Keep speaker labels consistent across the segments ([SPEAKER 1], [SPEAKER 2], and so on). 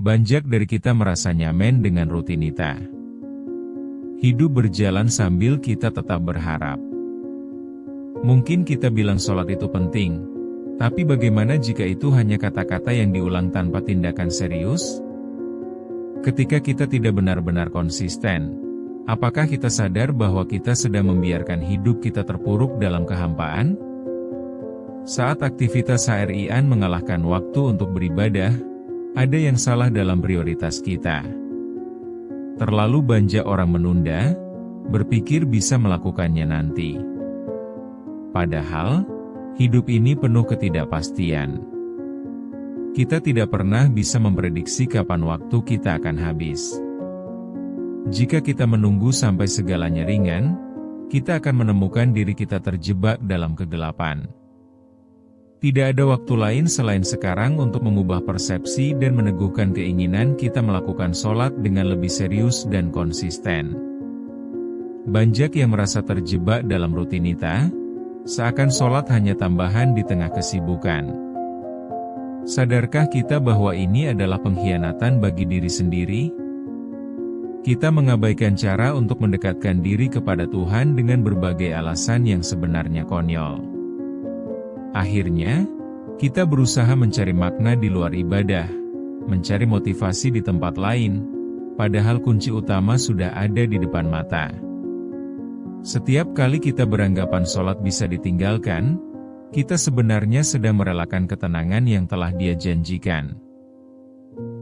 [SPEAKER 1] banyak dari kita merasa nyaman dengan rutinitas. Hidup berjalan sambil kita tetap berharap. Mungkin kita bilang sholat itu penting, tapi bagaimana jika itu hanya kata-kata yang diulang tanpa tindakan serius? Ketika kita tidak benar-benar konsisten, apakah kita sadar bahwa kita sedang membiarkan hidup kita terpuruk dalam kehampaan? Saat aktivitas harian mengalahkan waktu untuk beribadah, ada yang salah dalam prioritas kita. Terlalu banyak orang menunda, berpikir bisa melakukannya nanti. Padahal, hidup ini penuh ketidakpastian. Kita tidak pernah bisa memprediksi kapan waktu kita akan habis. Jika kita menunggu sampai segalanya ringan, kita akan menemukan diri kita terjebak dalam kegelapan. Tidak ada waktu lain selain sekarang untuk mengubah persepsi dan meneguhkan keinginan kita melakukan sholat dengan lebih serius dan konsisten. Banyak yang merasa terjebak dalam rutinitas, seakan sholat hanya tambahan di tengah kesibukan. Sadarkah kita bahwa ini adalah pengkhianatan bagi diri sendiri? Kita mengabaikan cara untuk mendekatkan diri kepada Tuhan dengan berbagai alasan yang sebenarnya konyol. Akhirnya, kita berusaha mencari makna di luar ibadah, mencari motivasi di tempat lain, padahal kunci utama sudah ada di depan mata. Setiap kali kita beranggapan sholat bisa ditinggalkan, kita sebenarnya sedang merelakan ketenangan yang telah Dia janjikan.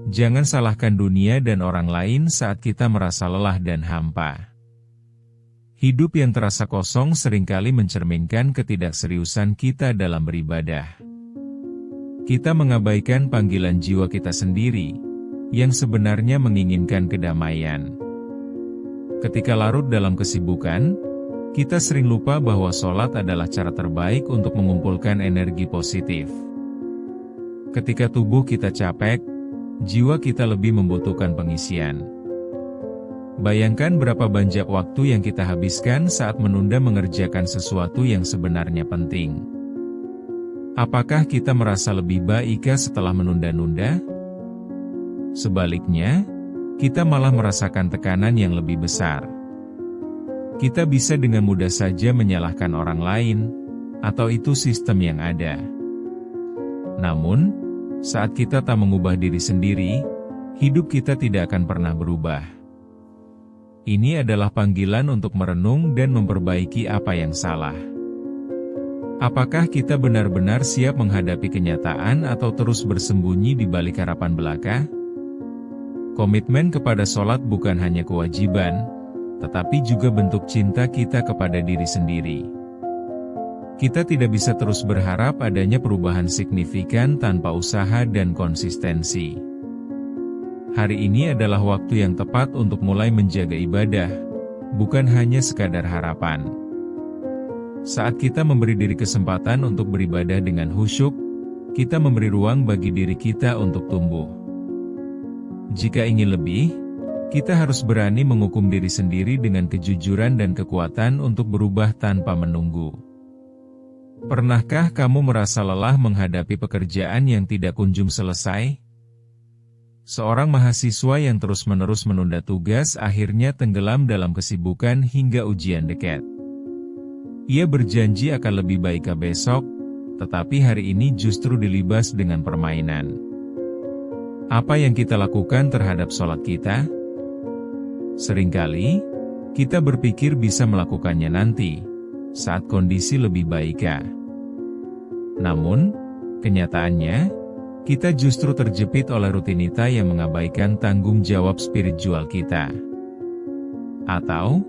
[SPEAKER 1] Jangan salahkan dunia dan orang lain saat kita merasa lelah dan hampa. Hidup yang terasa kosong seringkali mencerminkan ketidakseriusan kita dalam beribadah. Kita mengabaikan panggilan jiwa kita sendiri, yang sebenarnya menginginkan kedamaian. Ketika larut dalam kesibukan, kita sering lupa bahwa sholat adalah cara terbaik untuk mengumpulkan energi positif. Ketika tubuh kita capek, jiwa kita lebih membutuhkan pengisian. Bayangkan berapa banyak waktu yang kita habiskan saat menunda mengerjakan sesuatu yang sebenarnya penting. Apakah kita merasa lebih baik setelah menunda-nunda? Sebaliknya, kita malah merasakan tekanan yang lebih besar. Kita bisa dengan mudah saja menyalahkan orang lain, atau itu sistem yang ada. Namun, saat kita tak mengubah diri sendiri, hidup kita tidak akan pernah berubah. Ini adalah panggilan untuk merenung dan memperbaiki apa yang salah. Apakah kita benar-benar siap menghadapi kenyataan atau terus bersembunyi di balik harapan belaka? Komitmen kepada sholat bukan hanya kewajiban, tetapi juga bentuk cinta kita kepada diri sendiri. Kita tidak bisa terus berharap adanya perubahan signifikan tanpa usaha dan konsistensi. Hari ini adalah waktu yang tepat untuk mulai menjaga ibadah, bukan hanya sekadar harapan. Saat kita memberi diri kesempatan untuk beribadah dengan khusyuk, kita memberi ruang bagi diri kita untuk tumbuh. Jika ingin lebih, kita harus berani menghukum diri sendiri dengan kejujuran dan kekuatan untuk berubah tanpa menunggu. Pernahkah kamu merasa lelah menghadapi pekerjaan yang tidak kunjung selesai? Seorang mahasiswa yang terus-menerus menunda tugas akhirnya tenggelam dalam kesibukan hingga ujian dekat. Ia berjanji akan lebih baik besok, tetapi hari ini justru dilibas dengan permainan. Apa yang kita lakukan terhadap sholat kita? Seringkali, kita berpikir bisa melakukannya nanti, saat kondisi lebih baik. Namun, kenyataannya, kita justru terjepit oleh rutinitas yang mengabaikan tanggung jawab spiritual kita. Atau,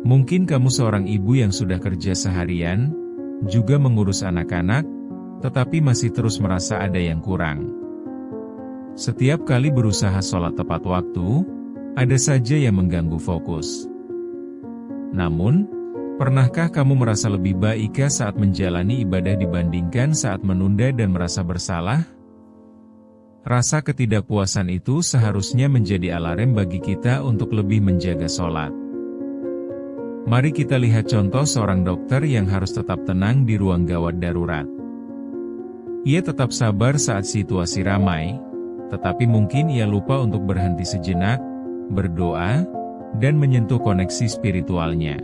[SPEAKER 1] mungkin kamu seorang ibu yang sudah kerja seharian, juga mengurus anak-anak, tetapi masih terus merasa ada yang kurang. Setiap kali berusaha sholat tepat waktu, ada saja yang mengganggu fokus. Namun, pernahkah kamu merasa lebih baik saat menjalani ibadah dibandingkan saat menunda dan merasa bersalah? Rasa ketidakpuasan itu seharusnya menjadi alarm bagi kita untuk lebih menjaga sholat. Mari kita lihat contoh seorang dokter yang harus tetap tenang di ruang gawat darurat. Ia tetap sabar saat situasi ramai, tetapi mungkin ia lupa untuk berhenti sejenak, berdoa, dan menyentuh koneksi spiritualnya.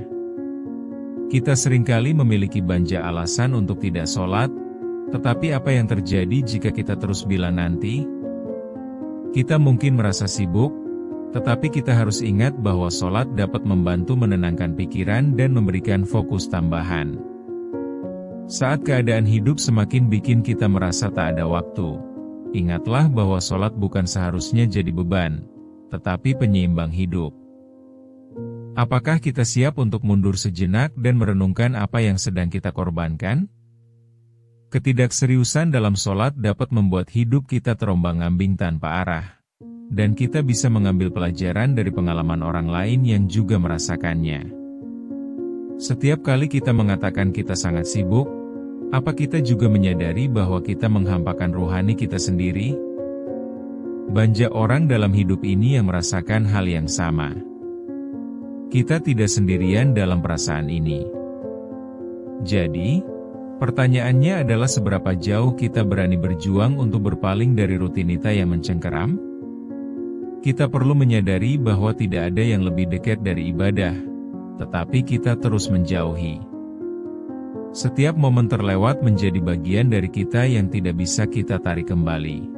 [SPEAKER 1] Kita seringkali memiliki banyak alasan untuk tidak sholat, tetapi apa yang terjadi jika kita terus bilang nanti? Kita mungkin merasa sibuk, tetapi kita harus ingat bahwa sholat dapat membantu menenangkan pikiran dan memberikan fokus tambahan. Saat keadaan hidup semakin bikin kita merasa tak ada waktu, ingatlah bahwa sholat bukan seharusnya jadi beban, tetapi penyeimbang hidup. Apakah kita siap untuk mundur sejenak dan merenungkan apa yang sedang kita korbankan? Ketidakseriusan dalam sholat dapat membuat hidup kita terombang-ambing tanpa arah, dan kita bisa mengambil pelajaran dari pengalaman orang lain yang juga merasakannya. Setiap kali kita mengatakan kita sangat sibuk, apa kita juga menyadari bahwa kita menghampakan rohani kita sendiri? Banyak orang dalam hidup ini yang merasakan hal yang sama. Kita tidak sendirian dalam perasaan ini. Jadi, pertanyaannya adalah seberapa jauh kita berani berjuang untuk berpaling dari rutinitas yang mencengkeram? Kita perlu menyadari bahwa tidak ada yang lebih dekat dari ibadah, tetapi kita terus menjauhi. Setiap momen terlewat menjadi bagian dari kita yang tidak bisa kita tarik kembali.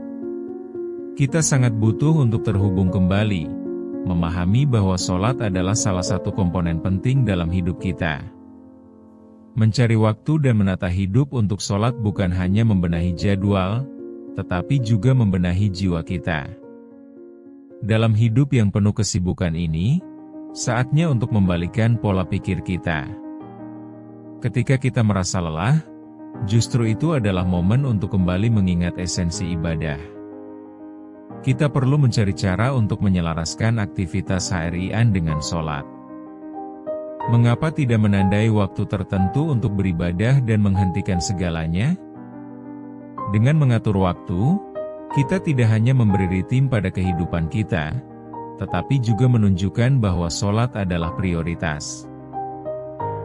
[SPEAKER 1] Kita sangat butuh untuk terhubung kembali, memahami bahwa sholat adalah salah satu komponen penting dalam hidup kita. Mencari waktu dan menata hidup untuk sholat bukan hanya membenahi jadwal, tetapi juga membenahi jiwa kita. Dalam hidup yang penuh kesibukan ini, saatnya untuk membalikan pola pikir kita. Ketika kita merasa lelah, justru itu adalah momen untuk kembali mengingat esensi ibadah. Kita perlu mencari cara untuk menyelaraskan aktivitas harian dengan sholat. Mengapa tidak menandai waktu tertentu untuk beribadah dan menghentikan segalanya? Dengan mengatur waktu, kita tidak hanya memberi ritme pada kehidupan kita, tetapi juga menunjukkan bahwa sholat adalah prioritas.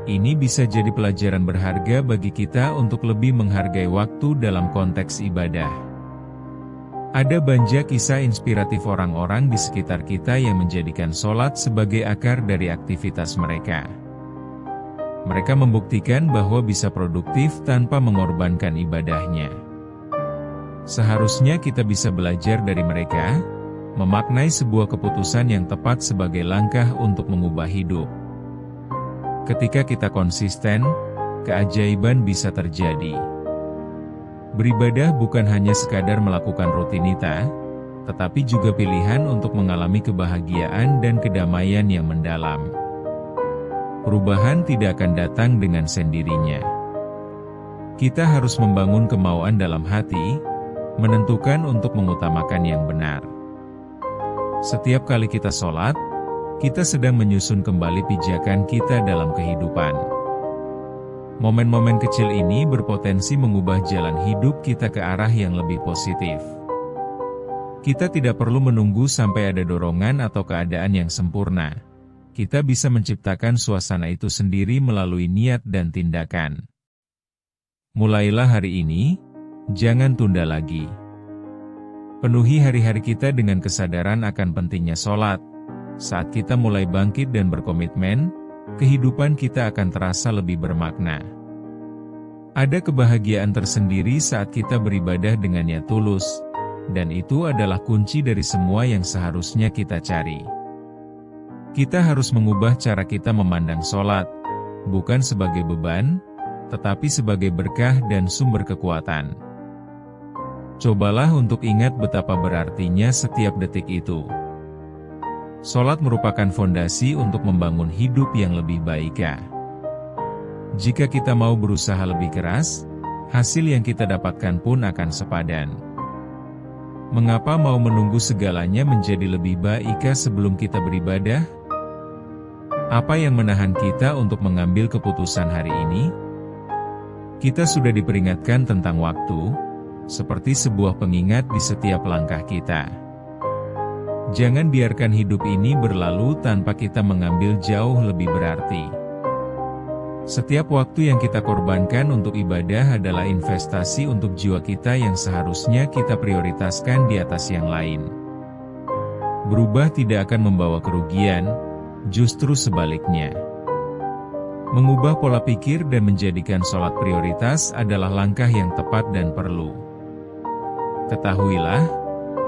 [SPEAKER 1] Ini bisa jadi pelajaran berharga bagi kita untuk lebih menghargai waktu dalam konteks ibadah. Ada banyak kisah inspiratif orang-orang di sekitar kita yang menjadikan sholat sebagai akar dari aktivitas mereka. Mereka membuktikan bahwa bisa produktif tanpa mengorbankan ibadahnya. Seharusnya kita bisa belajar dari mereka, memaknai sebuah keputusan yang tepat sebagai langkah untuk mengubah hidup. Ketika kita konsisten, keajaiban bisa terjadi. Beribadah bukan hanya sekadar melakukan rutinitas, tetapi juga pilihan untuk mengalami kebahagiaan dan kedamaian yang mendalam. Perubahan tidak akan datang dengan sendirinya. Kita harus membangun kemauan dalam hati, menentukan untuk mengutamakan yang benar. Setiap kali kita sholat, kita sedang menyusun kembali pijakan kita dalam kehidupan. Momen-momen kecil ini berpotensi mengubah jalan hidup kita ke arah yang lebih positif. Kita tidak perlu menunggu sampai ada dorongan atau keadaan yang sempurna. Kita bisa menciptakan suasana itu sendiri melalui niat dan tindakan. Mulailah hari ini, jangan tunda lagi. Penuhi hari-hari kita dengan kesadaran akan pentingnya sholat. Saat kita mulai bangkit dan berkomitmen, kehidupan kita akan terasa lebih bermakna. Ada kebahagiaan tersendiri saat kita beribadah dengan niat tulus, dan itu adalah kunci dari semua yang seharusnya kita cari. Kita harus mengubah cara kita memandang sholat, bukan sebagai beban, tetapi sebagai berkah dan sumber kekuatan. Cobalah untuk ingat betapa berartinya setiap detik itu. Sholat merupakan fondasi untuk membangun hidup yang lebih baik. Jika kita mau berusaha lebih keras, hasil yang kita dapatkan pun akan sepadan. Mengapa mau menunggu segalanya menjadi lebih baik sebelum kita beribadah? Apa yang menahan kita untuk mengambil keputusan hari ini? Kita sudah diperingatkan tentang waktu, seperti sebuah pengingat di setiap langkah kita. Jangan biarkan hidup ini berlalu tanpa kita mengambil jauh lebih berarti. Setiap waktu yang kita korbankan untuk ibadah adalah investasi untuk jiwa kita yang seharusnya kita prioritaskan di atas yang lain. Berubah tidak akan membawa kerugian, justru sebaliknya. Mengubah pola pikir dan menjadikan sholat prioritas adalah langkah yang tepat dan perlu. Ketahuilah,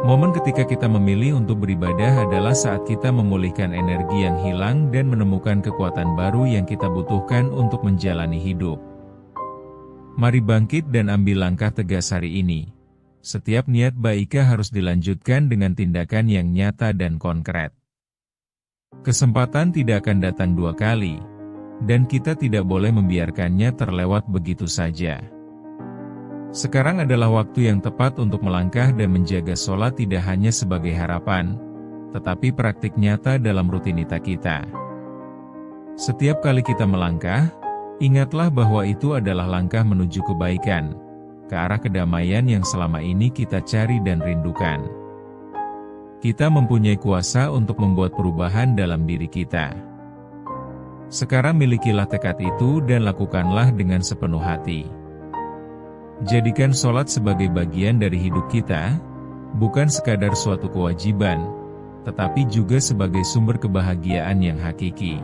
[SPEAKER 1] momen ketika kita memilih untuk beribadah adalah saat kita memulihkan energi yang hilang dan menemukan kekuatan baru yang kita butuhkan untuk menjalani hidup. Mari bangkit dan ambil langkah tegas hari ini. Setiap niat baik harus dilanjutkan dengan tindakan yang nyata dan konkret. Kesempatan tidak akan datang dua kali, dan kita tidak boleh membiarkannya terlewat begitu saja. Sekarang adalah waktu yang tepat untuk melangkah dan menjaga sholat tidak hanya sebagai harapan, tetapi praktik nyata dalam rutinitas kita. Setiap kali kita melangkah, ingatlah bahwa itu adalah langkah menuju kebaikan, ke arah kedamaian yang selama ini kita cari dan rindukan. Kita mempunyai kuasa untuk membuat perubahan dalam diri kita. Sekarang milikilah tekad itu dan lakukanlah dengan sepenuh hati. Jadikan sholat sebagai bagian dari hidup kita, bukan sekadar suatu kewajiban, tetapi juga sebagai sumber kebahagiaan yang hakiki.